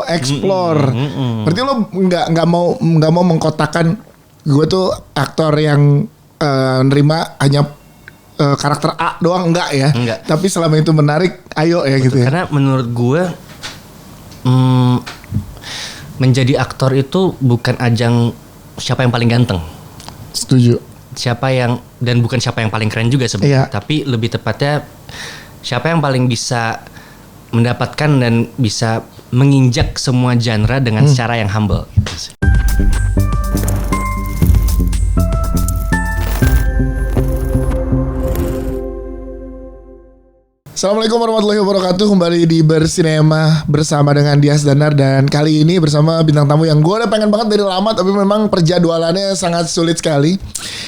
explore. Berarti lo nggak mau mengkotakkan gue tuh aktor yang nerima hanya karakter A doang, enggak ya. Enggak. Tapi selama itu menarik, ayo ya. Betul, gitu ya. Karena menurut gue menjadi aktor itu bukan ajang siapa yang paling ganteng. Setuju. Dan bukan siapa yang paling keren juga sebenarnya. Tapi lebih tepatnya siapa yang paling bisa mendapatkan dan bisa menginjak semua genre dengan secara yang humble. Assalamualaikum warahmatullahi wabarakatuh. Kembali di Bersinema bersama dengan Dias Danar. Dan kali ini bersama bintang tamu yang gue udah pengen banget dari lama, tapi memang perjadwalannya sangat sulit sekali.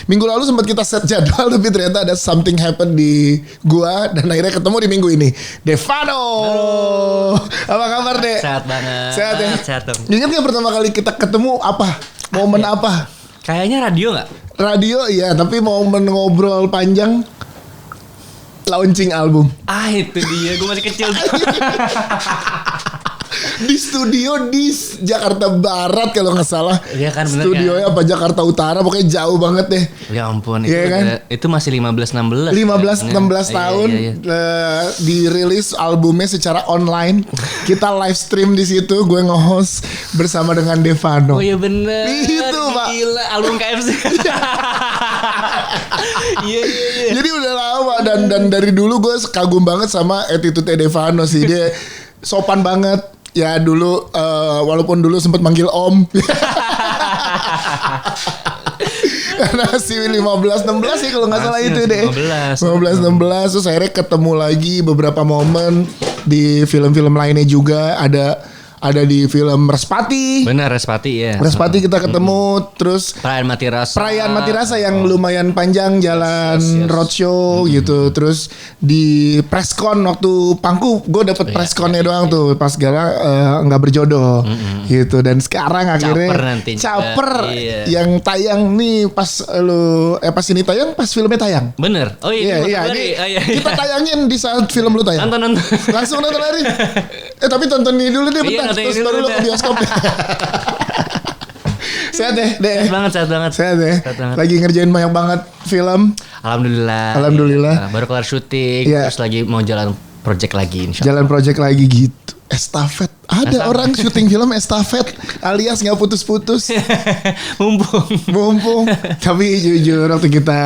Minggu lalu sempat kita set jadwal, tapi ternyata ada something happen di gue, dan akhirnya ketemu di minggu ini. Devano. Apa kabar, Dek? Sehat banget. Sehat ya? Sehat dong. Ingat gak pertama kali kita ketemu apa? Momen apa? Kayaknya radio gak? Radio iya, tapi momen ngobrol panjang launching album. Itu dia, gue masih kecil. Di studio di Jakarta Barat kalau nggak salah. Iya kan, bener studionya kan? apa Jakarta Utara, pokoknya jauh banget deh. Ya ampun, iya, kan? Itu masih 15-16. 15-16 tahun. Iya. Dirilis albumnya secara online. Kita live stream di situ, gue nge-host bersama dengan Devano. Oh iya bener. Itu Pak. Gila, album KFC. Iya. Jadi udah lama dan dari dulu gue kagum banget sama attitude Devano sih. Dia sopan banget. Ya dulu walaupun dulu sempat manggil Om. Karena si 15-16 ya kalau nggak salah itu deh. 15-16 terus akhirnya ketemu lagi beberapa momen di film-film lainnya juga, ada di film Respati. Benar, Respati ya. Respati kita ketemu, terus Perayaan Mati Rasa yang lumayan panjang, jalan roadshow gitu. Terus di presscon waktu Pangku, gue dapet pressconnya doang tuh pas Gala nggak berjodoh gitu. Dan sekarang akhirnya Caper yang tayang nih pas ini tayang, pas filmnya tayang. Bener. Oh iya. Kita tayangin di saat film lu tayang. Nonton. Langsung nonton hari. Tapi tonton ini dulu deh bentar. Terus baru lo ke bioskop. Sehat deh. Sehat banget. Lagi ngerjain banyak banget film. Alhamdulillah. Baru kelar syuting, terus lagi mau jalan project lagi, insyaallah. Jalan project lagi gitu. Estafet. Ada orang syuting film estafet alias nggak putus-putus. Mumpung. Tapi jujur waktu kita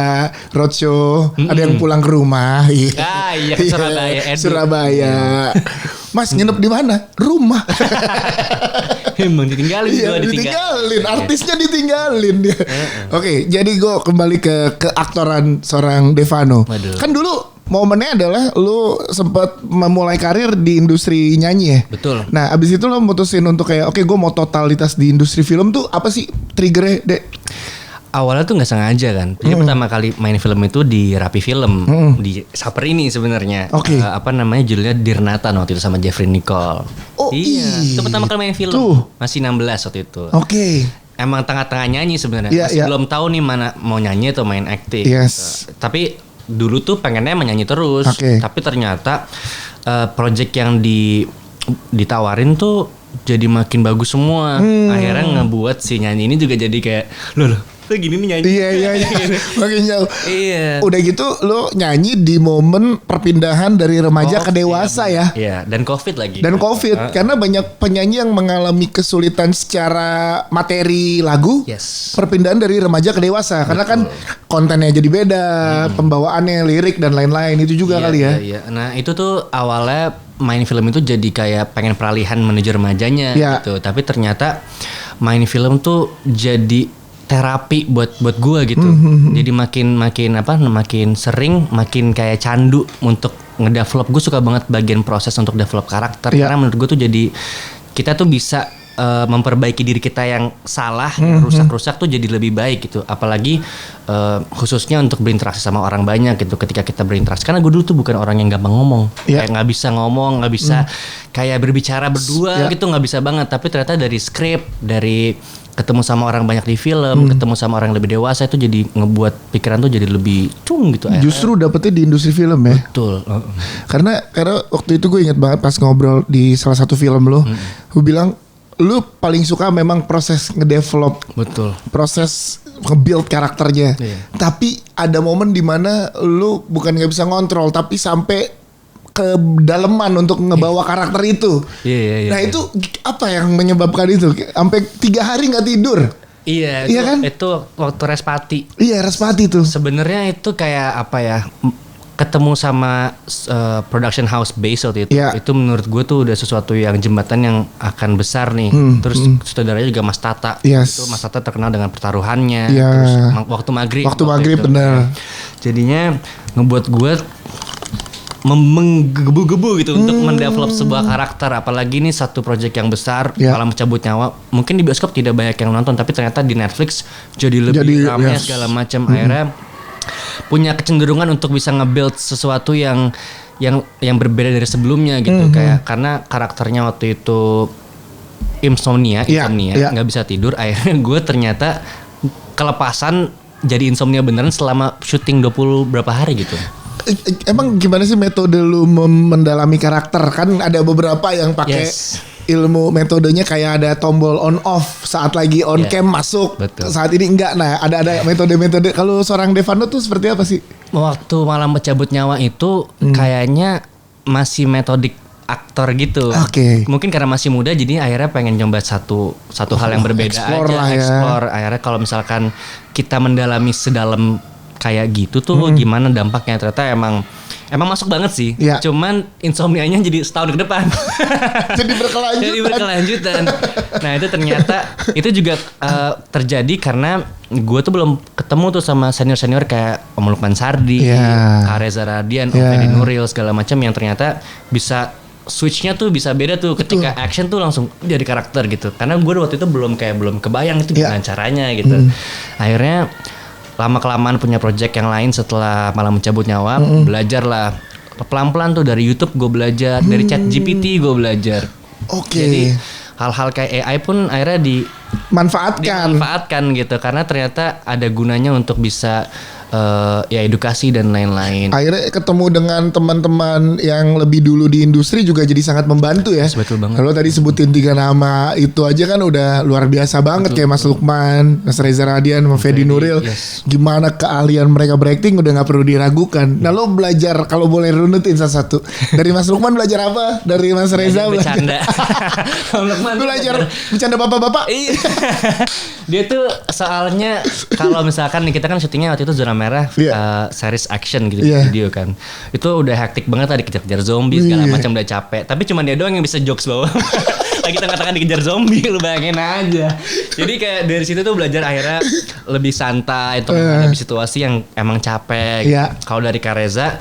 roadshow ada yang pulang ke rumah. Iya ke Surabaya. Mas nginep di mana? Rumah. Emang ditinggalin. Artisnya ditinggalin dia. Oke, jadi gue kembali ke keaktoran seorang Devano. Waduh. Kan dulu momennya adalah lu sempat memulai karir di industri nyanyi ya. Betul. Nah, abis itu lu mutusin untuk kayak oke, gue mau totalitas di industri film tuh apa sih triggernya, Dek? Awalnya tuh nggak sengaja kan. Jadi pertama kali main film itu di Rapi Film, di Saper ini sebenarnya. Oke. Judulnya Dirnatan waktu itu sama Jeffrey Nicole. Oh iya. Itu pertama kali main film. Tuh. Masih 16 waktu itu. Oke. Emang tengah-tengah nyanyi sebenarnya. Masih belum tahu nih mana mau nyanyi atau main acting. Yes. Tapi dulu tuh pengennya menyanyi terus. Okay. Tapi ternyata project yang ditawarin tuh jadi makin bagus semua. Akhirnya ngebuat si nyanyi ini juga jadi kayak loh gini nih nyanyi. Iya. Makin jauh. Iya. Udah gitu lo nyanyi di momen perpindahan dari remaja ke dewasa ya. Iya, dan Covid lagi. Karena banyak penyanyi yang mengalami kesulitan secara materi lagu. Yes. Perpindahan dari remaja ke dewasa. Karena kan kontennya jadi beda, pembawaannya, lirik dan lain-lain itu juga kali ya. Iya. Nah, itu tuh awalnya main film itu jadi kayak pengen peralihan menuju remajanya gitu. Tapi ternyata main film tuh jadi terapi buat gue gitu. Jadi makin sering makin kayak candu untuk ngedevelop. Gue suka banget bagian proses untuk develop karakter. Karena menurut gue tuh jadi kita tuh bisa memperbaiki diri kita yang salah, rusak-rusak tuh jadi lebih baik gitu. Apalagi khususnya untuk berinteraksi sama orang banyak gitu. Ketika kita berinteraksi, karena gue dulu tuh bukan orang yang gampang ngomong, kayak nggak bisa ngomong, nggak bisa kayak berbicara berdua gitu, nggak bisa banget. Tapi ternyata dari skrip, dari ketemu sama orang banyak di film, ketemu sama orang yang lebih dewasa itu jadi ngebuat pikiran tuh jadi lebih cung gitu. Justru dapetnya di industri film ya. Betul. Karena waktu itu gue inget banget pas ngobrol di salah satu film lo, gue bilang lu paling suka memang proses ngedevelop, betul, proses nge-build karakternya. Tapi ada momen dimana lu bukan nggak bisa ngontrol, tapi sampai ke daleman untuk ngebawa karakter itu. Nah itu apa yang menyebabkan itu? Sampai 3 hari nggak tidur. Iya kan? Itu waktu Respati. Iya, Respati tuh. Sebenarnya itu kayak apa ya? Ketemu sama production house base waktu itu. Itu menurut gue tuh udah sesuatu yang jembatan yang akan besar nih. Terus sutradaranya juga Mas Tata. Itu Mas Tata terkenal dengan pertaruhannya. Terus waktu maghrib bener. Jadinya ngebuat gue menggebu-gebu gitu untuk mendevelop sebuah karakter, apalagi ini satu project yang besar, Malam Mencabut Nyawa. Mungkin di bioskop tidak banyak yang nonton, tapi ternyata di Netflix jadi lebih ramai segala macam. Akhirnya punya kecenderungan untuk bisa nge-build sesuatu yang berbeda dari sebelumnya gitu. Kayak karena karakternya waktu itu insomnia, nggak bisa tidur. Akhirnya gue ternyata kelepasan jadi insomnia beneran selama syuting 20 berapa hari gitu. Emang gimana sih metode lu mendalami karakter? Kan ada beberapa yang pakai ilmu metodenya kayak ada tombol on off saat lagi on cam masuk. Betul. Saat ini enggak. Nah, ada metode-metode. Kalau seorang Devano tuh seperti apa sih? Waktu Malam Mencabut Nyawa itu kayaknya masih metodik aktor gitu. Mungkin karena masih muda jadi akhirnya pengen nyoba satu hal yang berbeda explore. Akhirnya kalau misalkan kita mendalami sedalam kayak gitu tuh gimana dampaknya, ternyata emang masuk banget sih. Cuman insomnianya jadi setahun ke depan. Jadi berkelanjutan. Nah itu ternyata itu juga terjadi karena gue tuh belum ketemu tuh sama senior kayak Om Lukman Sardi, Reza Radian, Om Fedi Nuril segala macam yang ternyata bisa switchnya tuh bisa beda tuh ketika action tuh langsung jadi karakter gitu. Karena gue waktu itu belum kebayang itu gimana caranya gitu. Akhirnya lama-kelamaan punya project yang lain setelah Malam Mencabut Nyawa, belajar lah pelan-pelan tuh dari YouTube gue belajar, dari ChatGPT gue belajar. Jadi hal-hal kayak AI pun akhirnya dimanfaatkan gitu karena ternyata ada gunanya untuk bisa edukasi dan lain-lain. Akhirnya ketemu dengan teman-teman yang lebih dulu di industri juga jadi sangat membantu ya. Betul banget. Kalau tadi sebutin 3 nama itu aja kan udah luar biasa banget. Kayak Mas Lukman, Mas Reza Radian, Mas Fedi Nuril. Gimana keahlian mereka berakting udah nggak perlu diragukan. Nah lo belajar, kalau boleh runutin satu-satu. Dari Mas Lukman belajar apa? Dari Mas Reza bercanda. belajar bercanda bapak-bapak. Dia tuh soalnya kalau misalkan kita kan syutingnya waktu itu Zona Merah, series action gitu video kan. Itu udah hektik banget tadi dikejar-kejar zombie segala macam, udah capek. Tapi cuma dia doang yang bisa jokes bawah. Lagi tengah-tengah dikejar zombie, lu bayangin aja. Jadi kayak dari situ tuh belajar akhirnya lebih santai untuk menghadapi situasi yang emang capek. Kalau dari Kareza,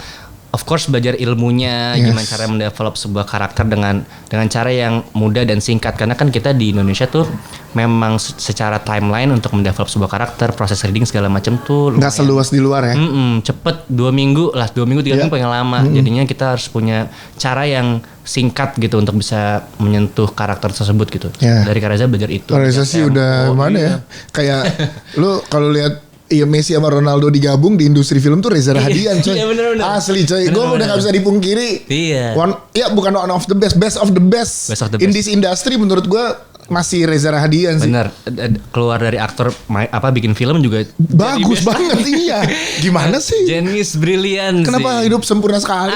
of course belajar ilmunya, gimana cara mendevelop sebuah karakter dengan cara yang mudah dan singkat. Karena kan kita di Indonesia tuh memang secara timeline untuk mendevelop sebuah karakter, proses reading segala macam tuh nggak seluas di luar ya. Cepet 2 minggu 3 minggu paling lama. Jadinya kita harus punya cara yang singkat gitu untuk bisa menyentuh karakter tersebut gitu. Dari Kareza belajar itu. Kareza sih udah mana ya? Kayak lu kalau lihat Messi sama Ronaldo digabung di industri film tuh Reza Rahadian coy. Bener. Asli coy. Gue udah gak bisa dipungkiri. Bukan one of the best of the best. In this industry menurut gue masih Reza Rahadian sih. Bener. Keluar dari aktor bikin film juga bagus banget. Iya. Gimana sih? Genius, brilian. Kenapa hidup sempurna sekali?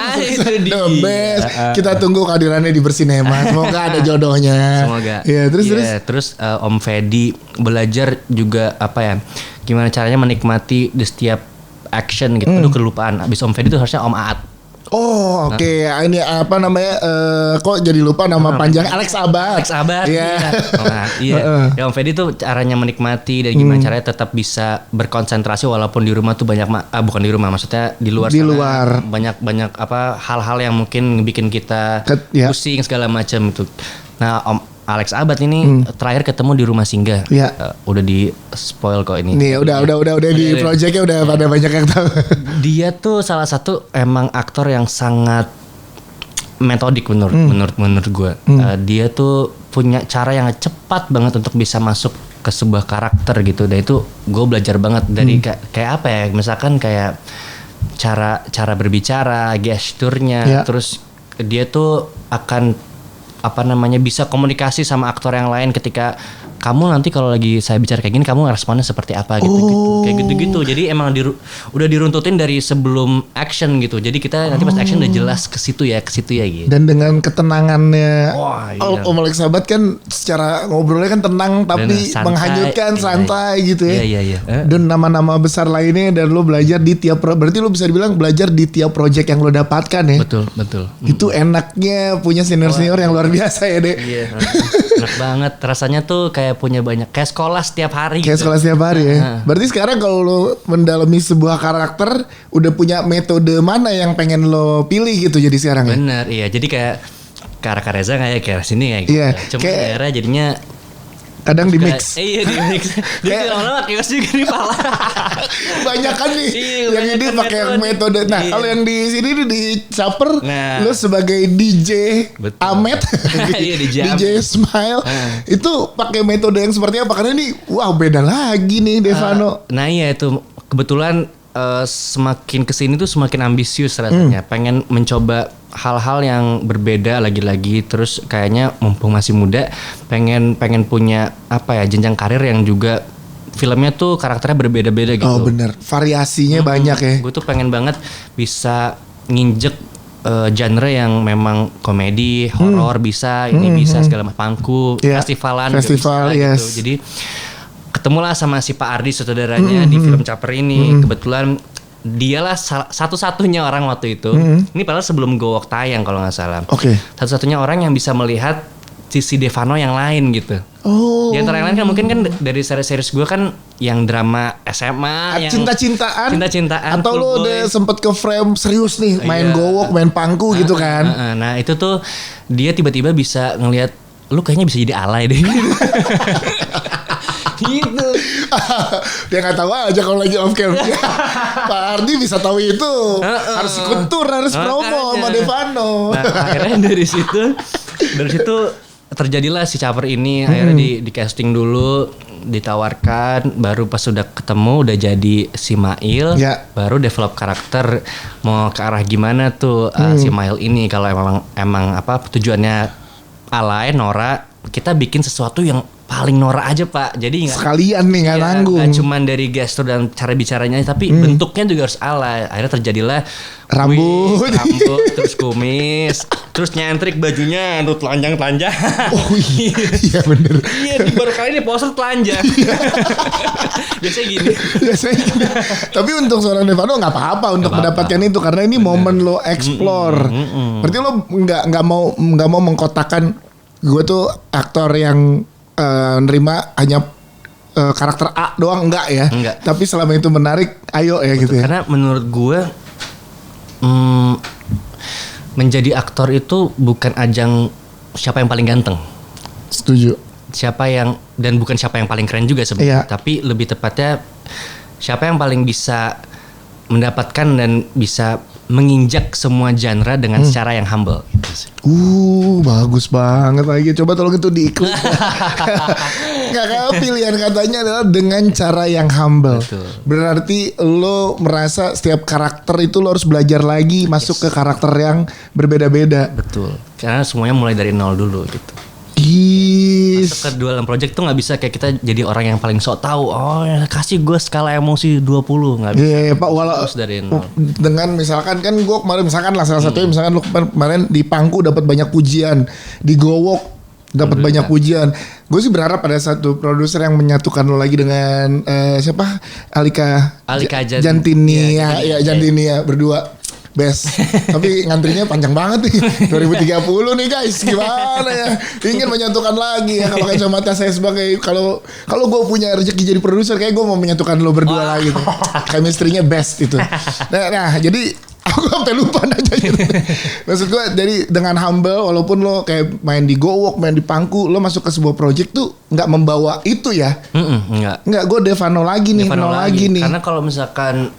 The best. Kita tunggu kehadirannya di Bersinema. Semoga ada jodohnya. Semoga. Terus Om Fedi belajar juga gimana caranya menikmati di setiap action gitu. Aduh kelupaan. Abis Om Fedi itu harusnya Om Aat. Oh oke. Ini apa namanya kok jadi lupa nama panjang Alex Abad. Iya. Ya Om Fedi tuh caranya menikmati dan gimana caranya tetap bisa berkonsentrasi walaupun di rumah tuh banyak bukan di rumah, maksudnya di luar sana banyak hal-hal yang mungkin bikin kita pusing segala macam itu. Nah Om Alex Abad ini terakhir ketemu di Rumah Singgah. Udah di spoil kok ini. Nih udah di projectnya udah pada banyak yang tahu. Dia tuh salah satu emang aktor yang sangat metodik menurut gue. Dia tuh punya cara yang cepat banget untuk bisa masuk ke sebuah karakter gitu. Dan itu gue belajar banget dari kayak apa ya, misalkan kayak cara berbicara, gesturnya, terus dia tuh akan bisa komunikasi sama aktor yang lain ketika kamu nanti kalau lagi saya bicara kayak gini kamu responnya seperti apa gitu kayak gitu. Jadi emang udah diruntutin dari sebelum action gitu. Jadi kita nanti pas action udah jelas ke situ ya gitu. Dan dengan ketenangannya Om Alex Sabat kan secara ngobrolnya kan tenang tapi santai, menghanyutkan santai gitu ya. Iya. Dan nama-nama besar lainnya dan lo belajar di tiap berarti lo bisa dibilang belajar di tiap project yang lo dapatkan ya. Betul. Itu enaknya punya senior yang luar biasa ya, Dek. Iya. Enak banget rasanya tuh kayak punya banyak kayak sekolah setiap hari. Sekolah setiap hari ya. Berarti sekarang kalau lo mendalami sebuah karakter udah punya metode mana yang pengen lo pilih gitu jadi sekarang ya? Bener, iya. Jadi kayak Kara Reza kayak sini kayak gitu. Iya, Cuma daerah jadinya kadang di mix. Iya di mix. Jadi lama-lama kios juga nih pala. Banyak kan nih yang ini pakai metode. Nah kalau yang di sini di Caper, lo sebagai DJ Ahmed, DJ Smile, itu pakai metode yang seperti apa? Karena ini beda lagi nih Devano. Nah iya itu kebetulan semakin kesini tuh semakin ambisius rasanya. Pengen mencoba hal-hal yang berbeda lagi-lagi, terus kayaknya mumpung masih muda pengen punya jenjang karir yang juga filmnya tuh karakternya berbeda-beda gitu. Bener, variasinya banyak ya. Gue tuh pengen banget bisa nginjek genre yang memang komedi, horor bisa, ini bisa segala macam, pangku, festival bisa, yes. gitu. Jadi ketemulah sama si Pak Ardi saudaranya di film Caper ini. Kebetulan dialah satu-satunya orang waktu itu. Ini padahal sebelum Gowok tayang kalau nggak salah. Satu-satunya orang yang bisa melihat sisi Devano yang lain gitu. Di antara yang lain kan mungkin kan dari series gue kan yang drama SMA, yang cinta-cintaan, atau lo udah sempet ke frame serius nih, main Gowok, main pangku gitu kan. Nah itu tuh dia tiba-tiba bisa ngelihat lu kayaknya bisa jadi alay deh. Gitu. Dia nggak tahu aja kalau lagi off cam. Pak Ardi bisa tahu itu. Harus ikut tur, harus promo sama Devano. Nah, akhirnya dari situ terjadilah si Caper ini. Akhirnya di casting dulu, ditawarkan, baru pas sudah ketemu udah jadi si Mail, baru develop karakter mau ke arah gimana tuh si Mail ini. Kalau emang tujuannya alay, norak, kita bikin sesuatu yang paling norak aja Pak. Jadi sekalian nih nggak nanggung. Gak cuman dari gestur dan cara bicaranya, tapi bentuknya juga harus alay. Akhirnya terjadilah rambut terus kumis, terus nyentrik bajunya tuh telanjang. Iya bener. Iya baru kali ini poster telanjang. Biasanya gini. Tapi untuk seorang Devano nggak apa-apa untuk mendapatkan itu karena ini momen lo explore. Berarti lo nggak mau mengkotakan gue tuh aktor yang nerima hanya karakter A doang, enggak ya. Tapi selama itu menarik, ayo ya. Betul, gitu ya. Karena menurut gue menjadi aktor itu bukan ajang siapa yang paling ganteng. Setuju. Dan bukan siapa yang paling keren juga sebenarnya. Tapi lebih tepatnya siapa yang paling bisa mendapatkan dan bisa menginjak semua genre dengan secara yang humble gitu sih. Bagus banget lagi. Coba tolong itu diikut. Kakak pilihan katanya adalah dengan cara yang humble. Betul. Berarti lo merasa setiap karakter itu lo harus belajar lagi masuk ke karakter yang berbeda-beda. Betul. Karena semuanya mulai dari nol dulu gitu. Masuk ke dalam project tuh gak bisa kayak kita jadi orang yang paling sok tahu. Kasih gue skala emosi 20, gak bisa. Iya Pak, walau dari nol. Dengan misalkan kan gue kemarin misalkan lah salah satunya misalkan lu kemarin di Pangku dapat banyak pujian, di Gowok dapat banyak pujian. Gue sih berharap ada satu produser yang menyatukan lo lagi dengan siapa? Alika Jantinia, Jantinia berdua. Best. Tapi ngantrinya panjang banget nih. 2030 nih guys. Gimana ya? Ingin menyatukan lagi ya. Kalau kacamata saya sebagai kalau gue punya rezeki jadi produser, kayak gue mau menyatukan lo berdua lagi tuh. Chemistry-nya best itu. Nah, jadi aku sampai lupa aja gitu. Maksud gue jadi dengan humble, walaupun lo kayak main di Gowok, main di Pangku, lo masuk ke sebuah project tuh nggak membawa itu ya? Enggak. Gue Devano lagi nih. Karena kalau misalkan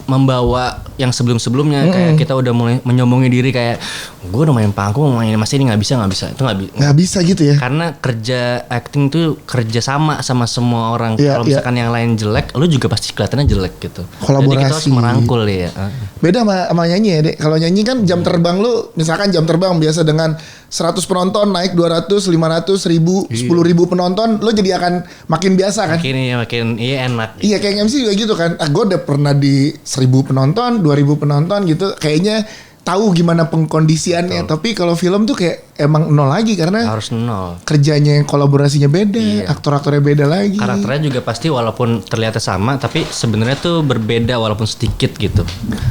membawa yang sebelum-sebelumnya kayak kita udah mulai menyombongi diri kayak gue udah main panggung, main mas ini nggak bisa itu nggak bisa gitu ya. Karena kerja acting tuh kerja sama semua orang. Kalau misalkan yang lain jelek, lu juga pasti kelihatannya jelek gitu. Kolaborasi. Jadi kita harus merangkul ya. Beda sama nyanyi ya, Dek. Kalau nyanyi kan jam terbang lu, misalkan jam terbang biasa dengan 100 penonton naik 200, 500, 1000, 10.000 penonton, lu jadi akan makin biasa kan? Makin enak. Iya, kayak MC juga gitu kan. Gue udah pernah di 1000 penonton, 2000 penonton gitu. Kayaknya tahu gimana pengkondisiannya. Tapi kalau film tuh kayak emang nol lagi karena harus nol. Kerjanya kolaborasinya beda, aktor-aktornya beda lagi. Karakternya juga pasti walaupun terlihatnya sama, tapi sebenarnya tuh berbeda walaupun sedikit gitu.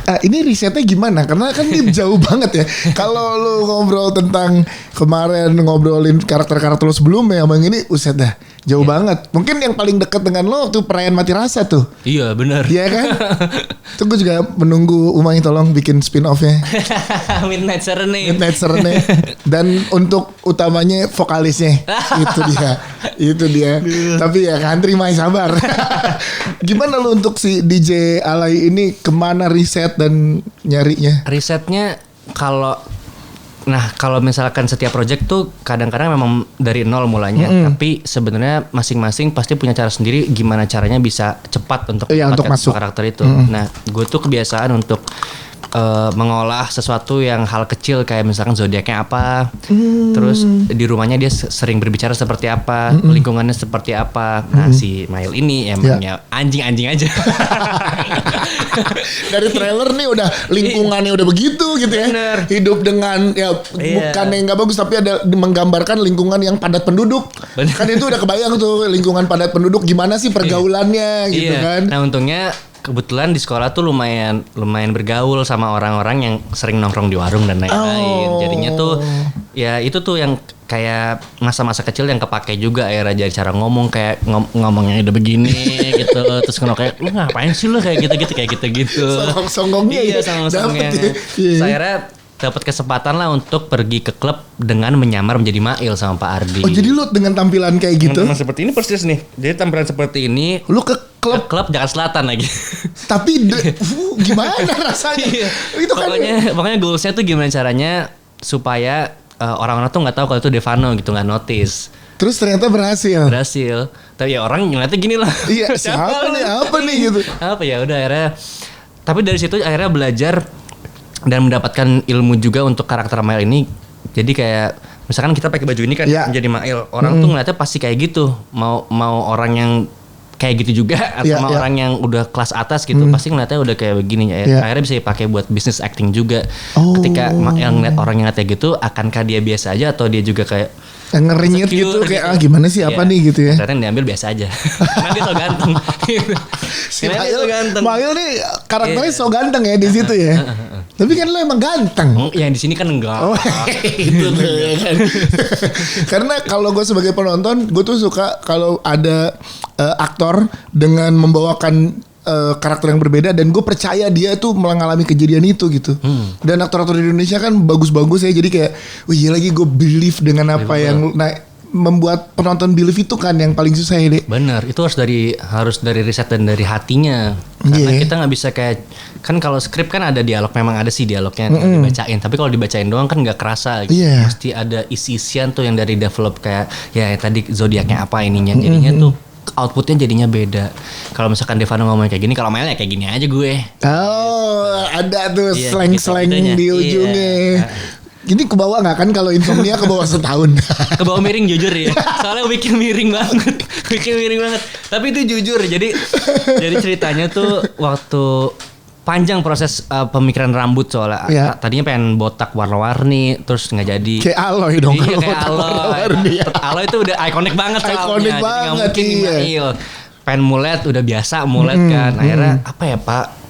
Ini risetnya gimana? Karena kan ini jauh banget ya. Kalau lu ngobrol tentang kemarin ngobrolin karakter-karakter lu sebelumnya, emang ini uset dah. Jauh banget. Mungkin yang paling dekat dengan lo tuh Perayaan Mati Rasa tuh. Iya benar. Iya kan? Tuh gue juga menunggu Umay tolong bikin spin-off-nya. Midnight Serenade. Midnight Serenade. Dan untuk utamanya vokalisnya. Itu dia. Tapi ya kan terima sabar. Gimana lo untuk si DJ Alay ini kemana riset dan nyarinya? Risetnya kalau misalkan setiap project tuh kadang-kadang memang dari nol mulanya, tapi sebenarnya masing-masing pasti punya cara sendiri gimana caranya bisa cepat untuk masuk karakter itu. Nah, gue tuh kebiasaan untuk mengolah sesuatu yang hal kecil kayak misalkan zodiaknya apa, terus di rumahnya dia sering berbicara seperti apa, lingkungannya seperti apa. Nah, si Mail ini emangnya anjing-anjing aja. Dari trailer nih udah lingkungannya udah begitu gitu ya. Bener. Hidup dengan bukan yang nggak bagus tapi ada menggambarkan lingkungan yang padat penduduk. Bener. Kan itu udah kebayang tuh lingkungan padat penduduk gimana sih pergaulannya gitu kan. Nah, untungnya kebetulan di sekolah tuh lumayan bergaul sama orang-orang yang sering nongkrong di warung dan lain-lain. Jadinya tuh ya itu tuh yang kayak masa-masa kecil yang kepake juga akhirnya, jadi cara ngomong kayak ngomongnya udah begini gitu. Terus kayak lu ngapain sih lu kayak gitu. Songong-songongnya. Iya, songong-songongnya. Akhirnya dapat kesempatan lah untuk pergi ke klub dengan menyamar menjadi Mail sama Pak Ardi. Oh, jadi lu dengan tampilan kayak gitu? Seperti ini persis nih. Jadi tampilan seperti ini. Lu ke klub Jakarta Selatan lagi. Tapi gimana rasanya? Itu kan pokoknya goalsnya tuh gimana caranya supaya orang-orang tuh nggak tahu kalau itu Devano gitu, nggak notice. Terus ternyata berhasil. Tapi ya orang ngeliatnya gini lah. Iya, siapa nih? Apa nih gitu? Apa ya udah akhirnya. Tapi dari situ akhirnya belajar dan mendapatkan ilmu juga untuk karakter Mail ini. Jadi kayak misalkan kita pakai baju ini kan menjadi Mail, orang tuh ngeliatnya pasti kayak gitu. Mau orang yang kayak gitu juga atau orang yang udah kelas atas gitu pasti ngeliatnya udah kayak begini ya. Akhirnya bisa dipakai buat business acting juga. Ketika yang ngeliat orang yang kayak gitu, akankah dia biasa aja atau dia juga kayak ngerenyit gitu kayak gimana sih apa nih gitu ya. Ternyata yang diambil biasa aja. Karena dia so ganteng. Si Mail nih karakternya so ganteng ya di situ ya. Tapi kan lo emang ganteng. Yang di sini kan enggak. Itu tuh ya kan. Karena kalau gue sebagai penonton, gue tuh suka kalau ada aktor dengan membawakan karakter yang berbeda dan gue percaya dia tuh mengalami kejadian itu gitu. Dan aktor-aktor di Indonesia kan bagus-bagus ya, jadi kayak iya lagi gue believe dengan apa yang membuat penonton believe itu kan yang paling susah ya, Dek. Bener, itu harus dari riset dan dari hatinya. Karena kita nggak bisa kayak kan kalau skrip kan ada dialog, memang ada sih dialognya yang dibacain. Tapi kalau dibacain doang kan nggak kerasa. Gitu. Mesti ada isi-isian tuh yang dari develop kayak ya tadi zodiaknya apa ininya. Jadinya tuh outputnya jadinya beda. Kalau misalkan Devano ngomong kayak gini, kalau Mailnya kayak gini aja gue. Oh, ada tuh slang-slang di ujungnya. Ini ke bawah nggak kan kalau insomnia ke bawah setahun? Ke bawah miring jujur ya. Soalnya bikin miring banget. Tapi itu jujur. Jadi ceritanya tuh waktu panjang proses pemikiran rambut soalnya. Tadinya pengen botak warna-warni, terus nggak jadi. Kayak Aloy dong. Iya kayak Aloy. Aloy itu udah ikonik banget soalnya. Ikonik banget. Nggak mungkin Mail. Pengen mulet udah biasa mulet kan. Akhirnya apa ya Pak?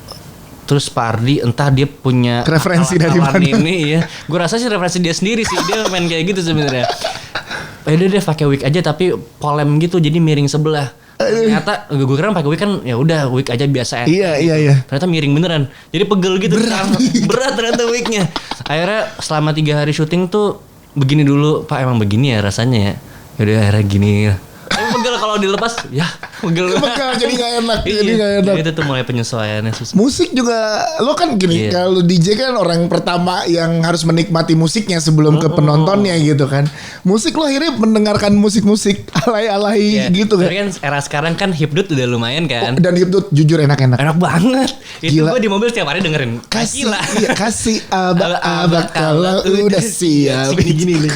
Terus Pak Ardi entah dia punya referensi dari mana ini ya. Gue rasa sih referensi dia sendiri sih. Dia main kayak gitu sebenarnya. Udah deh pakai wig aja tapi polem gitu jadi miring sebelah. Ternyata gue kira pakai wig kan ya udah wig aja biasa ya. Iya. Ternyata miring beneran. Jadi pegel gitu. Berat ternyata wignya. Akhirnya selama 3 hari syuting tuh begini dulu Pak, emang begini ya rasanya ya. Yaudah akhirnya gini. Pegel kalau dilepas ya pegel. Jadi gak enak. Iya, jadi gak enak. Itu tuh mulai penyesuaiannya susah. Musik juga lo kan gini, kalau DJ kan orang pertama yang harus menikmati musiknya sebelum ke penontonnya gitu kan. Musik lo akhirnya mendengarkan musik-musik alay-alay gitu kan. Tapi kan era sekarang kan hipdut udah lumayan kan. Dan hipdut jujur enak-enak. Enak banget. Itu Gila. gue di mobil setiap hari dengerin. Kasih, Gila. iya, kasih abak-abak kalau udah siap. Gini.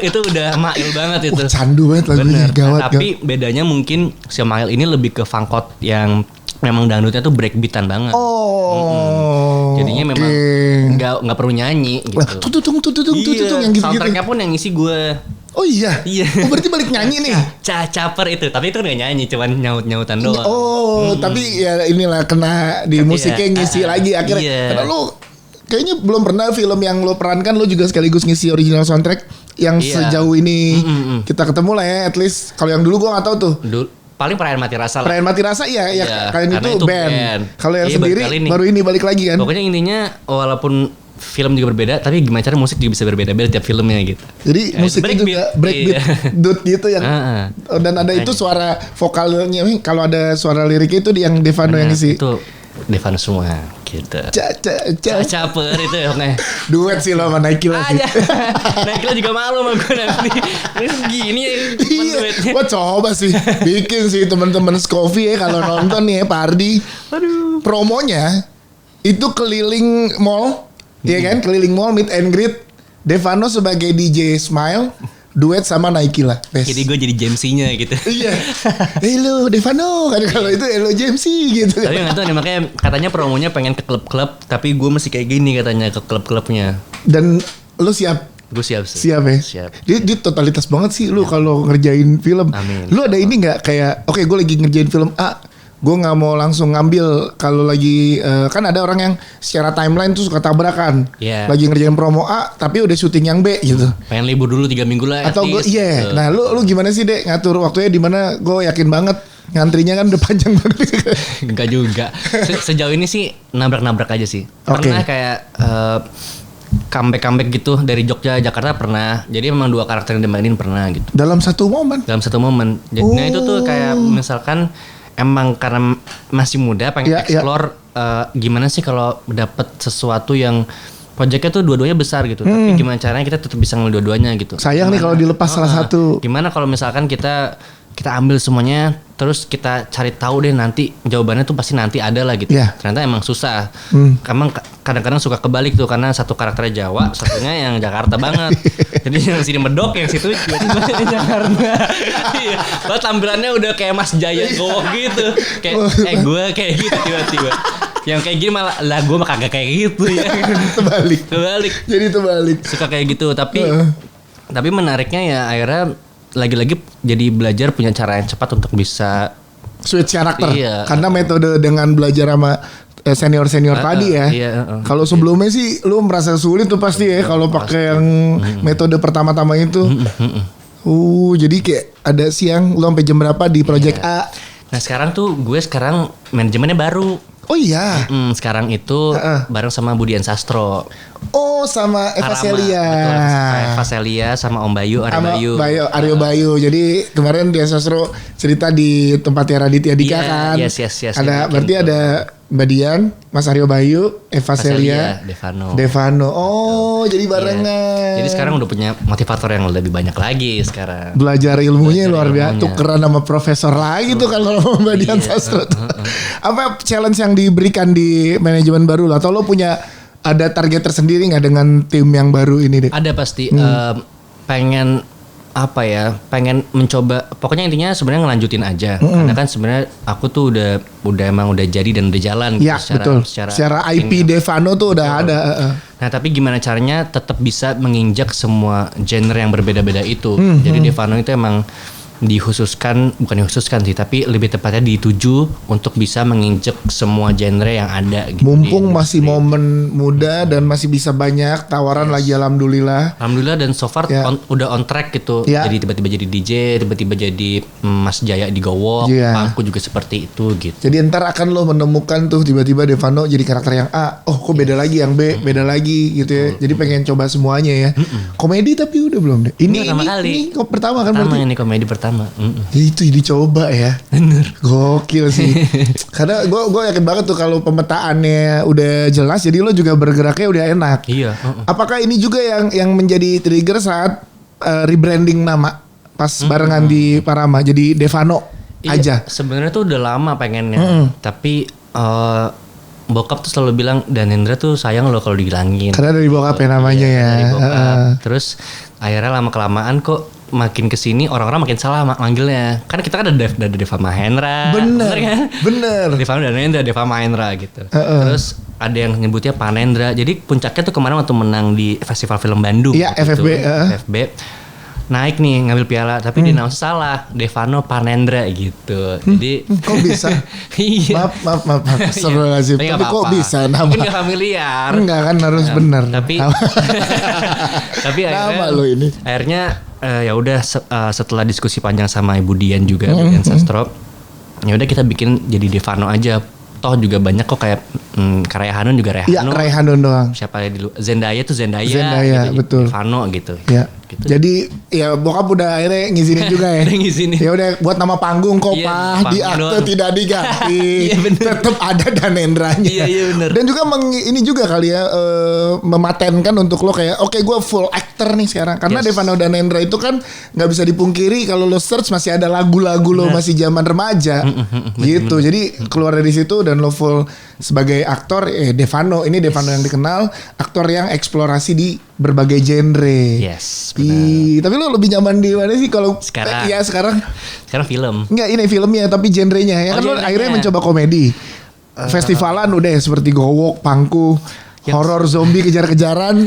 Itu udah mail banget itu. Candu banget lagunya. Gawat. Tapi bedanya mungkin si mail ini lebih ke funkot yang memang dangdutnya tuh breakbeatan banget. Jadinya memang nggak perlu nyanyi gitu. Tutung yang gitu-gitu. Soundtracknya pun yang ngisi gue. Oh iya. Oh berarti balik nyanyi nih. Caper itu, tapi itu nggak nyanyi, cuman nyaut-nyautan doang. Tapi ya inilah kena di musiknya ngisi lagi akhirnya. Karena lu kayaknya belum pernah film yang lo perankan lo juga sekaligus ngisi original soundtrack yang sejauh ini kita ketemu lah ya, at least. Kalau yang dulu gua nggak tahu tuh. Paling Perayaan Mati Rasa lah. Perayaan Mati Rasa ya kalian itu band. Kalau yang sendiri baru ini balik lagi kan. Pokoknya intinya walaupun film juga berbeda, tapi gimana cara musik juga bisa berbeda-beda tiap filmnya gitu. Jadi musiknya juga breakbeat gitu yang dan ada itu suara vokalnya. Kalau ada suara liriknya itu yang Devano yang isi. Itu Devano semua gitu. Caper itu ya. Duet sih lo sama Naikila sih. Naikila juga malu sama gue nanti. Ini segini ya duetnya. Wah coba sih bikin sih teman-teman Scoffy ya kalau nonton nih ya Pardi. Aduh. Promonya itu keliling mall. Iya kan, keliling mall meet and greet. Devano sebagai DJ Smile duet sama Naikila. Jadi gue jadi JMC-nya gitu. Iya. Hello Devano, kan kalau itu hello JMC gitu. Tapi nggak tahu nih, makanya katanya promonya pengen ke klub-klub, tapi gue masih kayak gini katanya ke klub-klubnya. Dan lu siap? Gue siap sih. Siap ya? Siap. Dia totalitas banget sih lu kalau ngerjain film. Amin. Lu ada ini nggak kayak oke, gue lagi ngerjain film A, gue nggak mau langsung ngambil kalau lagi kan ada orang yang secara timeline tuh suka tabrakan. Lagi ngerjain promo A tapi udah syuting yang B gitu. Pengen libur dulu 3 minggu lah. Atau gue Nah lu gimana sih Dek ngatur waktunya di mana? Gue yakin banget ngantrinya kan udah panjang banget. Enggak juga. Sejauh ini sih nabrak-nabrak aja sih. Pernah kayak comeback gitu dari Jogja Jakarta pernah. Jadi memang 2 karakter yang dimainin pernah gitu. Dalam satu momen. Nah itu tuh kayak misalkan emang karena masih muda pengen explore gimana sih kalau dapet sesuatu yang proyeknya tuh dua-duanya besar gitu. Tapi gimana caranya kita tetap bisa ngambil dua-duanya gitu. Sayang nih kalau dilepas salah satu. Gimana kalau misalkan kita ambil semuanya terus kita cari tahu deh nanti jawabannya tuh pasti nanti ada lah gitu. Ternyata emang susah. Emang kadang-kadang suka kebalik tuh karena satu karakternya Jawa, satunya yang Jakarta banget. Jadi yang sini medok, yang situ tiba-tiba Jakarta. Iya, tampilannya udah kayak Mas Jaya Gowok gitu. Kayak gue kayak gitu tiba-tiba. Yang kayak gini malah lah gue mah kagak kayak gitu ya. Terbalik. Jadi terbalik. Suka kayak gitu tapi menariknya ya akhirnya lagi-lagi jadi belajar punya cara yang cepat untuk bisa switch karakter. Karena metode dengan belajar sama senior tadi ya. Kalau sebelumnya sih lu merasa sulit tuh pasti ya kalau pakai yang metode pertama-tama itu. Jadi kayak ada siang lu sampai jam berapa di project A. Nah sekarang tuh gue manajemennya baru. Oh iya. Sekarang itu bareng sama Budian Sastro. Oh sama Eva Celia. Eva Celia sama Om Bayu, Aryo Bayu. Jadi kemarin dia Sastro cerita di tempatnya Raditya Dika kan. Yes. Ada berarti ada Mbak Dian, Mas Aryo Bayu, Eva Celia, Devano. Oh, jadi barengan. Jadi sekarang udah punya motivator yang lebih banyak lagi sekarang. Belajar ilmunya luar biasa. Tukeran sama profesor lagi tuh kalau Mbak Dian Sastro. Apa challenge yang diberikan di manajemen baru lah? Atau lo punya ada target tersendiri nggak dengan tim yang baru ini deh? Ada pasti. Pengen mencoba. Pokoknya intinya sebenarnya ngelanjutin aja. Karena kan sebenarnya aku tuh udah jadi dan udah jalan. Iya betul. Secara IP Devano tuh udah ada. Nah tapi gimana caranya tetap bisa menginjak semua genre yang berbeda-beda itu. Jadi Devano itu emang bukan dihususkan sih, tapi lebih tepatnya dituju untuk bisa menginjek semua genre yang ada gitu. Mumpung masih momen muda dan masih bisa banyak tawaran lagi, alhamdulillah dan so far udah on track gitu. Jadi tiba-tiba jadi DJ, tiba-tiba jadi Mas Jaya di Gowok, Pangku juga seperti itu gitu. Jadi ntar akan lo menemukan tuh tiba-tiba Devano jadi karakter yang A, kok beda lagi, yang B beda lagi gitu ya. Jadi pengen coba semuanya ya. Komedi tapi udah belum deh. Ini pertama kali. Ini pertama kan berarti. Ini komedi pertama. sama. Itu dicoba ya. Bener. Gokil sih. Karena gue yakin banget tuh kalau pemetaannya udah jelas, jadi lo juga bergeraknya udah enak. Iya. Apakah ini juga yang menjadi trigger saat rebranding nama pas barengan di Parama jadi Devano aja? Sebenarnya tuh udah lama pengennya, tapi bokap tuh selalu bilang Danendra tuh sayang loh kalau dihilangin. Karena dari bokap ya namanya ya. Dari bokap. Terus akhirnya lama kelamaan kok makin kesini orang-orang makin salah manggilnya. Kan kita kan ada Deva Mahendra. Bener kan? Bener. Deva Danendra, Deva Mahendra gitu. Terus ada yang nyebutnya Panendra. Jadi puncaknya tuh kemarin waktu menang di Festival Film Bandung. Iya, FFB. FFB. Naik nih ngambil piala tapi di nama salah, Devano Panendra gitu. Jadi kok bisa? Iya. Maaf. Astagfirullahaladzim. Tapi kok bisa nama? Mungkin gak familiar. Enggak kan harus benar. Tapi akhirnya nama lo ini. Akhirnya ya udah setelah diskusi panjang sama Ibu Dian juga, Dian Sastro. Ya udah kita bikin jadi Devano aja. Toh juga banyak kok kayak Raya Hanun juga Raya Hanun. Iya, Raya Hanun doang. Siapa di Zendaya tuh Zendaya gitu, betul. Devano gitu. Ya. Gitu. Jadi ya bokap udah akhirnya ngizinin juga ya. Udah ngizinin. Ya udah buat nama panggung kok Iya, di akte doang. tidak diganti. Iya, Tetap ada Danendranya. Iya bener. Dan juga ini juga kali ya mematenkan untuk lo kayak oke, gue full actor nih sekarang. Karena Devano Danendra itu kan nggak bisa dipungkiri kalau lo search masih ada lagu-lagu lo masih zaman remaja. Gitu. Jadi keluar dari situ dan lo full sebagai aktor Devano. Ini Devano yang dikenal, aktor yang eksplorasi di berbagai genre. Yes, benar. Tapi lo lebih nyaman di mana sih kalau sekarang? Iya sekarang Film. Enggak, ini filmnya tapi genrenya ya kan lo akhirnya mencoba komedi. Festivalan udah seperti Gowok, Pangku, horor zombie kejar-kejaran,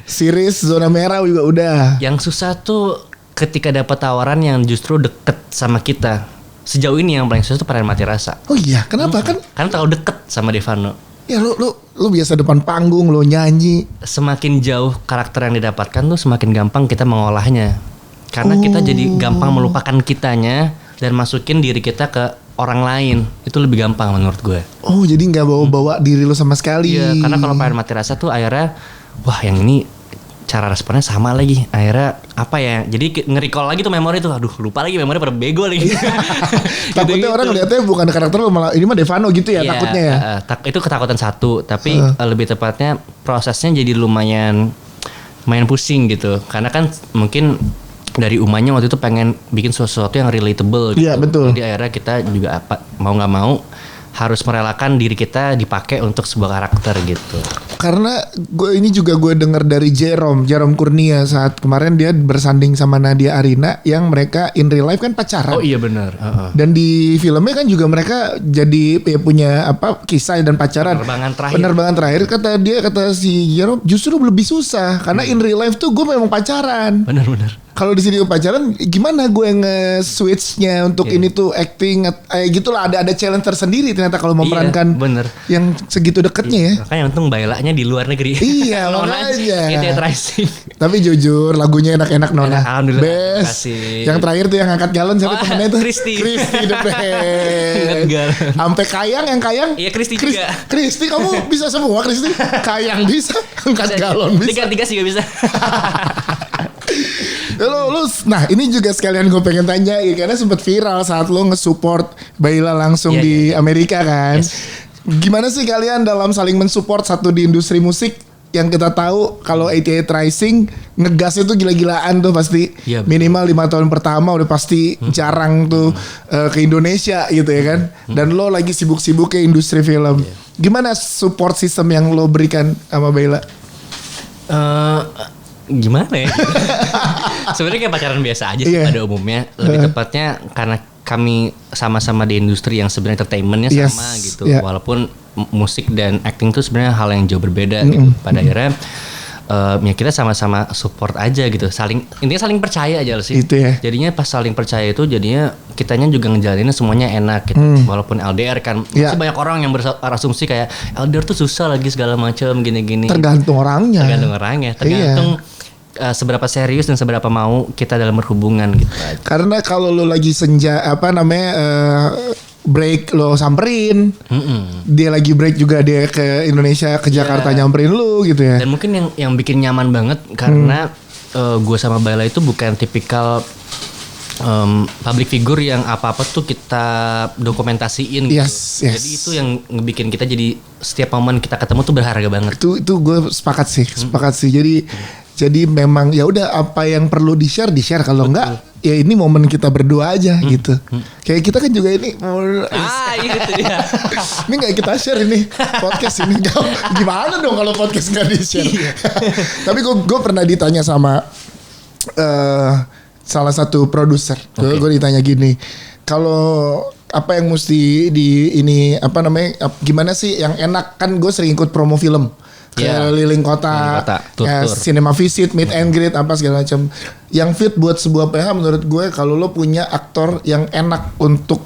series Zona Merah juga udah. Yang susah tuh ketika dapat tawaran yang justru deket sama kita. Sejauh ini yang paling susah tuh Perayan Mati Rasa. Oh iya, kenapa kan? Karena terlalu deket sama Devano. Ya lu biasa depan panggung, lo nyanyi. Semakin jauh karakter yang didapatkan tuh semakin gampang kita mengolahnya. Karena kita jadi gampang melupakan kitanya dan masukin diri kita ke orang lain. Itu lebih gampang menurut gue. Oh, jadi nggak bawa diri lo sama sekali. Iya, karena kalau Perayan Mati Rasa tuh akhirnya wah yang ini cara responnya sama lagi. Akhirnya apa ya? Jadi nge-recall lagi tuh memori tuh. Aduh, lupa lagi memori pada bego lagi. Takutnya orang ngeliatnya bukan karakter lo, malah ini mah Devano gitu ya, takutnya ya. Itu ketakutan satu, tapi lebih tepatnya prosesnya jadi lumayan pusing gitu. Karena kan mungkin dari umanya waktu itu pengen bikin sesuatu yang relatable gitu. Iya, betul. Jadi akhirnya kita juga mau nggak mau harus merelakan diri kita dipakai untuk sebuah karakter gitu. Karena gue dengar dari Jerome Kurnia saat kemarin dia bersanding sama Nadia Arina yang mereka in real life kan pacaran. Oh iya benar. Dan di filmnya kan juga mereka jadi punya kisah dan pacaran. Penerbangan terakhir kata si Jerome justru lebih susah karena in real life tuh gue memang pacaran. Benar. Kalau di sini pacaran gimana gue nge-switchnya untuk ini tuh acting gitulah, ada challenge tersendiri ternyata kalau memerankan yang segitu deketnya ya. Makanya untung bailanya di luar negeri. Iya makanya. ETA Rising. Tapi jujur lagunya enak-enak Nona. Alhamdulillah. Best. Yang terakhir tuh yang angkat galon siapa temennya tuh? Kristi the best. Sampai yang kayang. Iya Kristi juga. Kristi kamu bisa semua Kristi. Kayang bisa, angkat galon bisa. Tiga juga bisa. Nah ini juga sekalian gue pengen tanya karena sempat viral saat lo nge-support Baila langsung di Amerika kan. Gimana sih kalian dalam saling mensupport satu di industri musik? Yang kita tahu kalau 88 Rising ngegasnya tuh gila-gilaan tuh pasti. Minimal 5 tahun pertama udah pasti jarang tuh ke Indonesia gitu ya kan. Dan lo lagi sibuk-sibuk ke industri film. Gimana support system yang lo berikan sama Baila? Gimana ya? Sebenarnya kayak pacaran biasa aja sih pada umumnya. Lebih tepatnya karena kami sama-sama di industri yang sebenarnya entertainmentnya sama gitu. Walaupun musik dan acting tuh sebenarnya hal yang jauh berbeda gitu. Pada akhirnya ya kita sama-sama support aja gitu. Intinya saling percaya aja sih. Itu ya. Jadinya pas saling percaya itu jadinya kitanya juga ngejalaninnya semuanya enak gitu. Walaupun LDR kan masih banyak orang yang berasumsi kayak LDR tuh susah lagi segala macam gini-gini. Tergantung orangnya. Tergantung seberapa serius dan seberapa mau kita dalam berhubungan gitu aja. Karena kalau lo lagi break lo samperin, dia lagi break juga dia ke Indonesia ke Jakarta nyamperin lo gitu ya. Dan mungkin yang bikin nyaman banget karena gue sama Baila itu bukan tipikal public figure yang apa-apa tuh kita dokumentasiin gitu. Yes. Jadi itu yang ngebikin kita jadi setiap momen kita ketemu tuh berharga banget. Itu gue sepakat sih. Jadi memang ya udah apa yang perlu di-share kalau enggak ya ini momen kita berdua aja gitu. Kayak kita kan juga ini Gitu dia. ini nggak kita share ini podcast ini. Gimana dong kalau podcast nggak di-share? Tapi gue pernah ditanya sama salah satu produser. Gue ditanya gini, kalau apa yang mesti gimana sih yang enak, kan gue sering ikut promo film keliling kota, cinema visit, meet and greet apa segala macam. Yang fit buat sebuah PH menurut gue kalau lo punya aktor yang enak untuk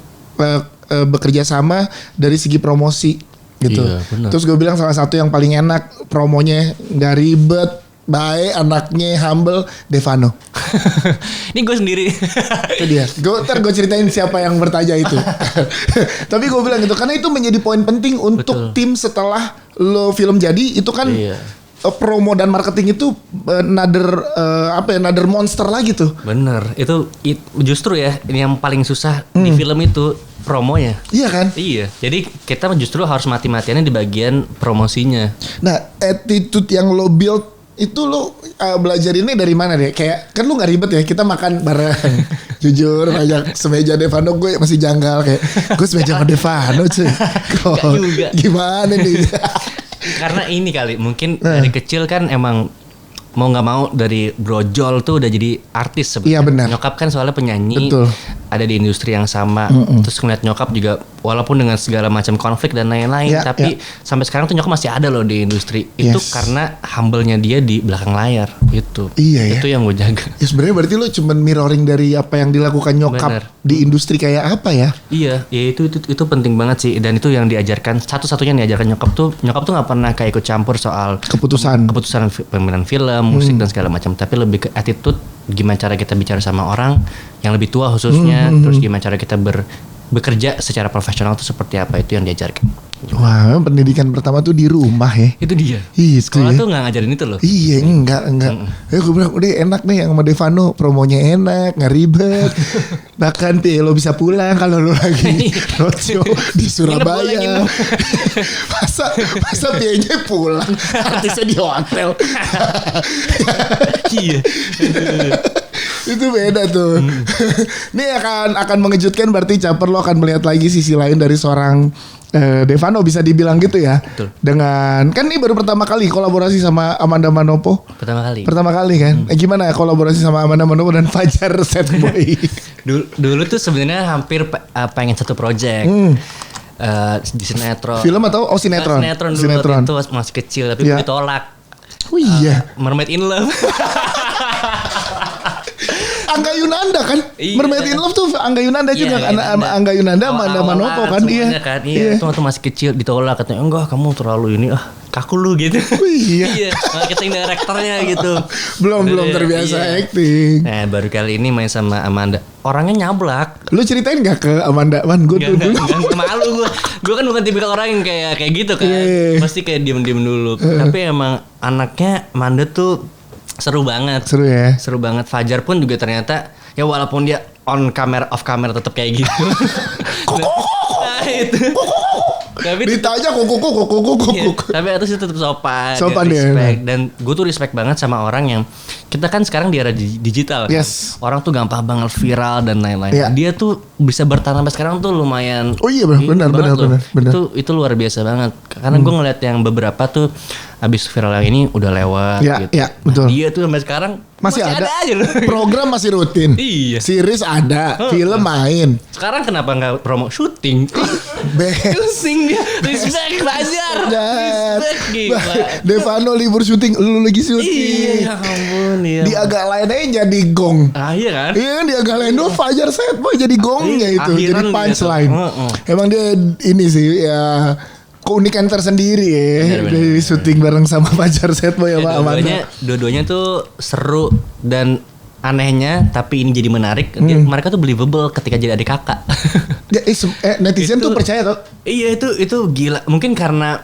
bekerja sama dari segi promosi gitu. Terus gue bilang salah satu yang paling enak promonya nggak ribet, baik, anaknya humble, Devano. Ini gue sendiri. Itu dia. Gue ceritain siapa yang bertanya itu. Tapi gue bilang gitu karena itu menjadi poin penting untuk tim setelah lo film jadi itu kan. Promo dan marketing itu another monster lagi tuh. Bener. Itu justru ya ini yang paling susah di film itu promonya. Iya kan? Iya. Jadi kita justru harus mati-matiannya di bagian promosinya. Nah, attitude yang lo build itu lo belajar ini dari mana deh? Kayak kan lo nggak ribet ya, kita makan bareng. Jujur banyak semeja Devano, gue masih janggal kayak gue semeja sama Devano cuy. Gimana nih? Karena ini kali mungkin dari kecil kan emang mau nggak mau dari brojol tuh udah jadi artis sebenarnya. Iya benar. Nyokap kan soalnya penyanyi. Betul. Ada di industri yang sama. Terus ngeliat nyokap juga walaupun dengan segala macam konflik dan lain-lain, tapi sampai sekarang tuh nyokap masih ada loh di industri. Itu karena humble-nya dia di belakang layar itu. Iya ya. Itu yang gue jaga. Ya sebenarnya berarti lo cuman mirroring dari apa yang dilakukan nyokap di industri kayak apa ya? Iya, ya itu penting banget sih, dan itu yang diajarkan, satu-satunya yang diajarkan nyokap tuh nggak pernah kayak ikut campur soal keputusan pemilihan film, musik dan segala macam, tapi lebih ke attitude, gimana cara kita bicara sama orang yang lebih tua khususnya, terus gimana cara kita bekerja secara profesional itu seperti apa, itu yang diajarkan. Wah, pendidikan pertama tuh di rumah ya. Itu dia. Iya, sekolah tuh nggak ngajarin itu loh. Iya, enggak. Ya gue bilang udah enak nih yang sama Devano, promonya enak, nggak ribet. Bahkan lo bisa pulang kalau lo lagi roadshow di Surabaya. masa Pienya pulang, artisnya di hotel. Iya. Itu beda tuh. Ini akan mengejutkan, berarti Caper lo akan melihat lagi sisi lain dari seorang Devano, bisa dibilang gitu ya. Betul. Dengan kan ini baru pertama kali kolaborasi sama Amanda Manopo. Pertama kali kan. Gimana ya kolaborasi sama Amanda Manopo dan Fajar Setboy? dulu tuh sebenarnya hampir pengen satu project. Di sinetron. Film atau sinetron? Sinetron dulu. Itu masih kecil tapi ditolak. Oh iya. Mermaid in Love. Angga Yunanda kan, Mermaid in Love tuh Angga Yunanda juga kan, Angga Yunanda, Amanda Manopo kan, iya. Itu waktu masih kecil ditolak, katanya enggak, kamu terlalu ini, kaku lu gitu. Iya, marketing directornya gitu. belum terbiasa acting. Nah, baru kali ini main sama Amanda. Orangnya nyablak. Lu ceritain gak ke Amanda? Gue dulu malu gue kan bukan tipikal orang yang kayak gitu kan. Pasti kayak diem dulu. Tapi emang anaknya Amanda tuh seru banget. Seru banget. Fajar pun juga ternyata ya walaupun dia on camera off camera tetap kayak gitu. Nah itu. Tapi ditanya kok. Tapi itu tetap sopan dia. Respect. Dan gue tuh respect banget sama orang yang, kita kan sekarang di era digital kan. Orang tuh gampang banget viral dan lain-lain. Dia tuh bisa bertahan sampai sekarang tuh lumayan. Oh iya benar. Itu luar biasa banget. Karena gue ngeliat yang beberapa tuh abis viral yang ini udah lewat gitu. Iya, betul. Dia tuh sampai sekarang masih ada aja loh. Program masih rutin. Iya. Series ada, film main. Sekarang kenapa nggak promo syuting? Pusing dia. Respect Fajar. Respect gila. Devano libur syuting, lu lagi syuting. Iya, ampun ya. Di agak lain aja jadi gong. Iya kan? Iya kan, di agak lain tuh Fajar Setboy jadi gongnya itu, jadi punchline. Emang dia ini sih ya, keunikan tersendiri ya. Dari syuting bareng sama Fajar Setboy sama Amanda. Dua-duanya tuh seru dan anehnya, tapi ini jadi menarik. Mereka tuh believable ketika jadi adik kakak. Ya, netizen tuh percaya tuh. Iya, itu gila. Mungkin karena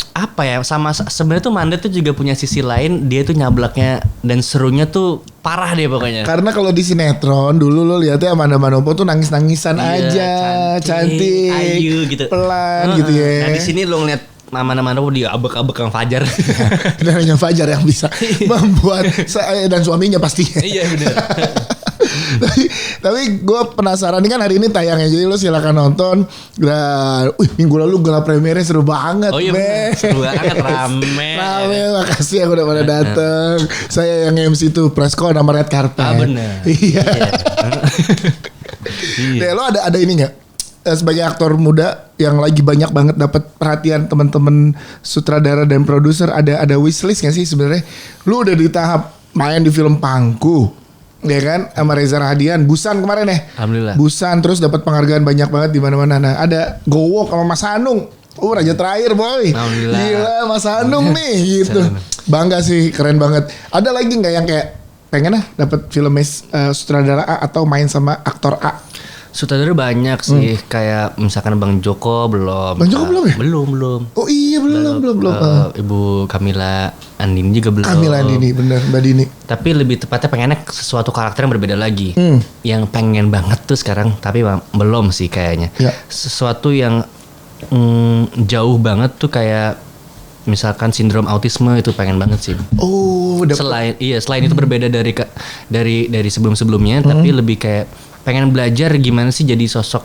apa ya, sama sebenarnya tuh Mandra tuh juga punya sisi lain, dia tuh nyablaknya dan serunya tuh parah deh pokoknya. Karena kalau di sinetron dulu lo lihatnya Amanda Manopo tuh nangis-nangisan aja, cantik, ayu gitu, pelan gitu ya. Nah di sini lo ngeliat Amanda Manopo dia abek-abek yang Fajar. Dan hanya Fajar yang bisa membuat saya dan suaminya pastinya. Iya benar. tapi gue penasaran, ini kan hari ini tayangnya, jadi lo silakan nonton. Dan minggu lalu gala premiernya seru banget. Oh iya seru banget, rame. Makasih yang udah pada dateng. Saya yang MC tuh preskon sama red carpet. Bener. Iya. Nah, lo ada ini nggak, sebagai aktor muda yang lagi banyak banget dapat perhatian teman-teman sutradara dan produser, ada wishlist nggak sih sebenarnya? Lo udah di tahap main di film Pangku, ya kan, sama Reza Rahadian, Busan kemarin ya. Alhamdulillah. Busan, terus dapat penghargaan banyak banget di mana-mana. Nah, ada Gowok sama Mas Hanung. Raja terakhir boy. Alhamdulillah. Gila Mas Hanung nih gitu. Bangga sih, keren banget. Ada lagi nggak yang kayak pengen dapat film sutradara A atau main sama aktor A? Sutradara banyak sih, kayak misalkan Bang Joko belum. Bang Joko belum ya? Belum. Oh iya belum. Ibu Kamila Andini juga belum. Kamila Andini, bener, Mbak Dini. Tapi lebih tepatnya pengennya sesuatu karakter yang berbeda lagi. Yang pengen banget tuh sekarang, tapi belum sih kayaknya. Ya. Sesuatu yang jauh banget tuh, kayak misalkan sindrom autisme, itu pengen banget sih. Oh, selain itu berbeda dari sebelum-sebelumnya, tapi lebih kayak pengen belajar gimana sih jadi sosok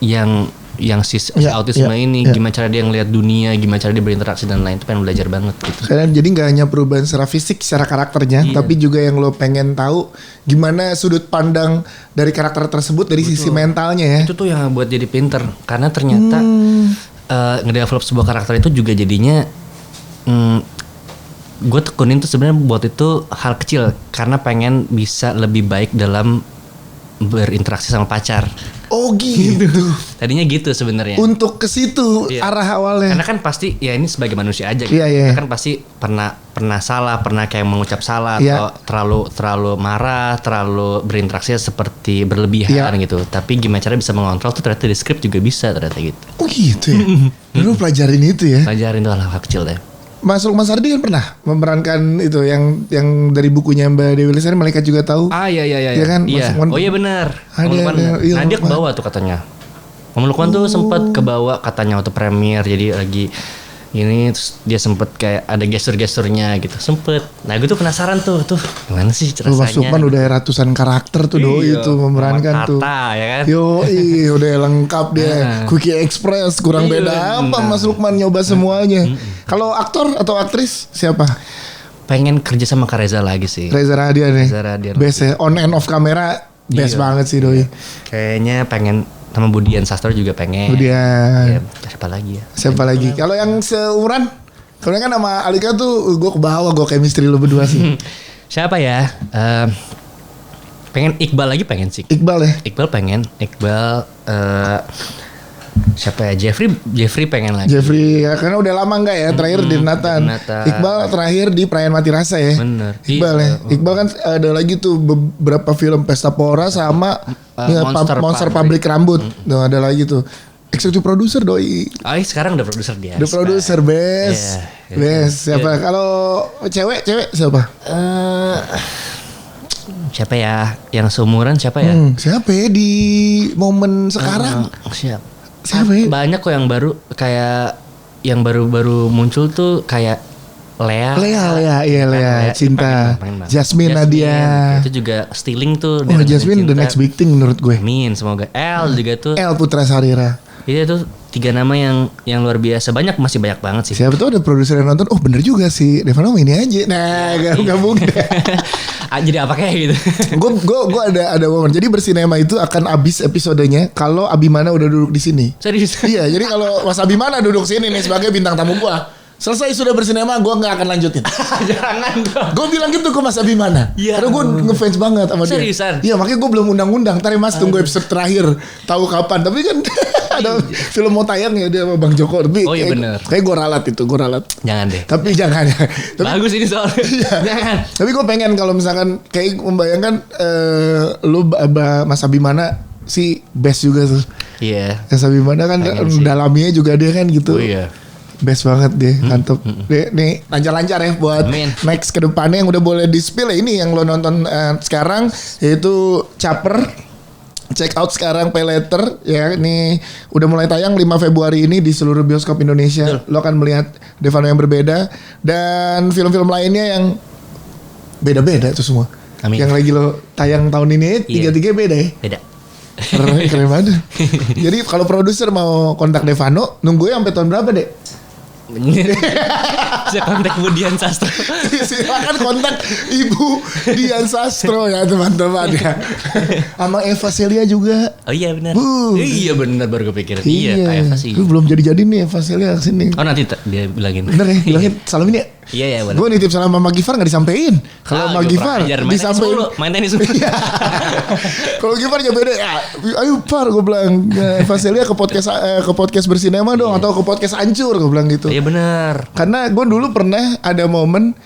yang si autisme ini, gimana cara dia ngelihat dunia, gimana cara dia berinteraksi dan lain, itu pengen belajar banget gitu. Karena jadi nggak hanya perubahan secara fisik, secara karakternya, tapi juga yang lo pengen tahu gimana sudut pandang dari karakter tersebut dari sisi mentalnya ya. Itu tuh yang buat jadi pinter, karena ternyata ngedevelop sebuah karakter itu juga jadinya gue tekunin tuh sebenarnya buat itu hal kecil, karena pengen bisa lebih baik dalam berinteraksi sama pacar. Oh gitu. Tadinya gitu sebenarnya. Untuk ke situ arah awalnya. Karena kan pasti ya ini sebagai manusia aja. Iya. Kan pasti pernah salah, pernah kayak mengucap salah atau terlalu marah, terlalu berinteraksi seperti berlebihan gitu. Tapi gimana cara bisa mengontrol tuh ternyata di skrip juga bisa ternyata gitu. Oh gitu ya. Lu pelajarin itu ya. Pelajarin tuh hal kecil deh. Mas Lukman Sardi kan pernah memerankan itu yang dari bukunya Mbak Dewi Lestari, Malaikat Juga Tahu. Iya. Iya kan? Iya. Oh iya benar. Nah dia kebawa tuh katanya. Om Lukman tuh sempat kebawa katanya waktu premier, jadi lagi ini terus dia sempet kayak ada gestur-gesturnya gitu, sempet. Nah gue tuh penasaran tuh gimana sih rasanya. Mas Lukman udah ratusan karakter tuh doi itu memerankan tuh. Ya kan? Udah lengkap dia. Quickie Express kurang beda apa Mas Lukman nyoba semuanya. Kalau aktor atau aktris siapa? Pengen kerja sama Kak Reza lagi sih. Reza Rahadian ya. Best ya, on and off kamera best banget sih doi. Kayaknya pengen sama Budian Sastro juga pengen. Budian. Siapa lagi ya? Siapa lagi? Kalau yang seumuran, kalau kan sama Alika tuh gue kebawa, gue chemistry lo berdua sih. Siapa ya? Pengen Iqbal lagi, pengen sih. Iqbal ya? Iqbal pengen. Siapa ya? Jeffrey pengen lagi. Jeffrey ya, karena udah lama enggak ya, terakhir di Nathan. Iqbal terakhir di Perayaan Mati Rasa ya. Bener. Iqbal ya. Iqbal kan ada lagi tuh beberapa film Pesta Pora sama Monster Pabrik Rambut. Tuh ada lagi tuh. Eksekutif produser doi. Sekarang udah produser dia. Udah produser best. Best. Siapa? Kalau cewek siapa? Siapa ya? Yang seumuran siapa ya? Siapa ya di momen sekarang? Siapa ya? Banyak kok yang baru, kayak yang baru muncul tuh kayak Lea, Cinta, Jasmine Nadia. Itu juga stealing tuh. Jasmine the next big thing menurut gue. Amin, semoga. Juga tuh. Putra Sarira. Itu tuh 3 nama yang luar biasa. Masih banyak banget sih. Siapa tuh ada produser yang nonton, bener juga sih Devano ini aja. Nah gak mungkin. Jadi apa kayak gitu. Gue ada momen. Jadi Bersinema itu akan habis episodenya kalau Abimana udah duduk di sini. Serius? Iya, jadi kalau Mas Abimana duduk sini nih sebagai bintang tamu gue, selesai sudah Bersinema, gue nggak akan lanjutin. Jangan dong. Gue bilang gitu ke Mas Abimana. Ya, karena gue ngefans banget sama dia. Seriusan? Iya, makanya gue belum undang-undang. Ntar ya Mas tunggu episode terakhir. Tahu kapan. Tapi kan ada film mau tayang ya dia sama Bang Joko. Tapi bener. Kayak gue ralat. Jangan deh. Tapi jangan. Bagus ini soalnya. Jangan. Tapi gue pengen kalau misalkan kayak membayangkan lu Mas Abimana si best juga tuh. Iya. Mas Abimana kan dalaminya juga dia kan gitu. Oh iya. Best banget deh, mantep. Nih lancar-lancar ya buat next ke depannya yang udah boleh di-spill ya. Ini yang lo nonton sekarang yaitu Caper. Check out sekarang Pay Later ya. Ini udah mulai tayang 5 Februari ini di seluruh bioskop Indonesia. Lo akan melihat Devano yang berbeda dan film-film lainnya yang beda-beda itu semua. Amin. Yang lagi lo tayang tahun ini tiga-tiga beda ya. Beda. Keren banget. Jadi kalau produser mau kontak Devano, nunggu sampai tahun berapa deh? Bisa kontak Bu Dian Sastro. Silakan kontak Ibu Dian Sastro ya teman-teman ya. Sama Eva Celia juga. Oh iya benar. Iya benar baru kepikiran. Iya Eva sih. Lu belum jadi nih Eva Celia kesini. Oh nanti dia bilangin. Bener ya, bilangin salam ini ya. Iya ya benar. Gue nitip salam sama Gifar gak disampein. Kalau sama Gifar disampein. Main tenis dulu. Kalau Gifar ya beda ya. Ayo Par gue bilang Eva Celia ke podcast bersinema dong atau ke podcast hancur gue bilang gitu. Iya benar. Karena gue dulu pernah ada momen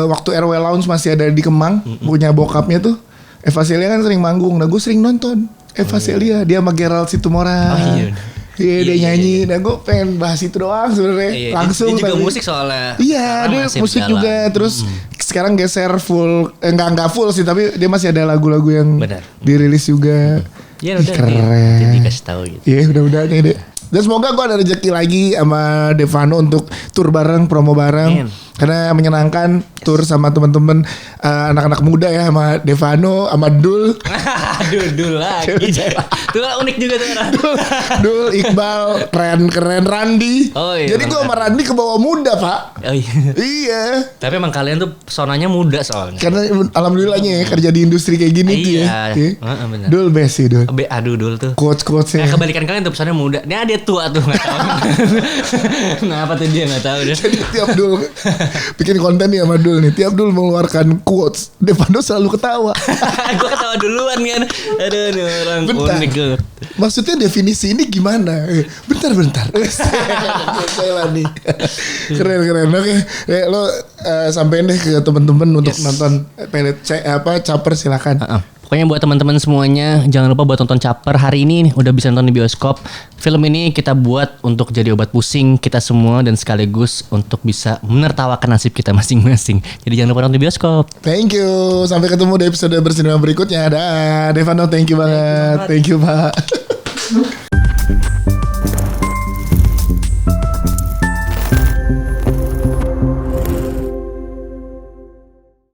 waktu RW Lounge masih ada di Kemang, punya bokapnya tuh Eva Celia kan sering manggung. Nah gue sering nonton Eva Celia, dia sama Gerald Situmorang. Oh iya. Iya dia nyanyi. Nah gue pengen bahas itu doang sebenarnya. Langsung. Dia juga musik soalnya. Iya dia musik juga. Terus sekarang geser full, enggak full sih, tapi dia masih ada lagu-lagu yang dirilis juga. Iya udah. Keren. Jadi kasih tahu gitu. Iya udah nih deh. Dan semoga gue ada rezeki lagi sama Devano untuk tour bareng, promo bareng. Karena menyenangkan tour sama teman-teman anak-anak muda ya, sama Devano, sama Dul. Dul lagi. Dul unik juga tuh orang. Dul, Iqbal, keren Randi. Oh, iya, jadi gue sama Randi ke bawah muda Pak. Oh iya. Iya. Tapi emang kalian tuh sonanya muda soalnya. Karena alhamdulillahnya ya kerja di industri kayak gini tuh ya. Bener. Dul best sih Dul. Aduh Dul tuh. Quotes-quotesnya. Kebalikan kalian tuh pesannya muda. Ini dia tua tuh nggak tahu. Kenapa tuh dia nggak tahu deh. Jadi tiap Dul bikin konten nih sama Dul nih. Tiap Dul mengeluarkan quotes, Devano selalu ketawa. Gue ketawa duluan kan. Aduh nih orang unik gue. Maksudnya definisi ini gimana? Bentar. Saya nih. Keren. Oke, lo sampein deh ke temen-temen untuk nonton Caper silakan. Pokoknya buat teman-teman semuanya jangan lupa buat nonton Caper hari ini nih, udah bisa nonton di bioskop. Film ini kita buat untuk jadi obat pusing kita semua dan sekaligus untuk bisa menertawakan nasib kita masing-masing. Jadi jangan lupa nonton di bioskop. Thank you. Sampai ketemu di episode bersinema berikutnya. Dah, Devano, thank you banget. Thank you Pak.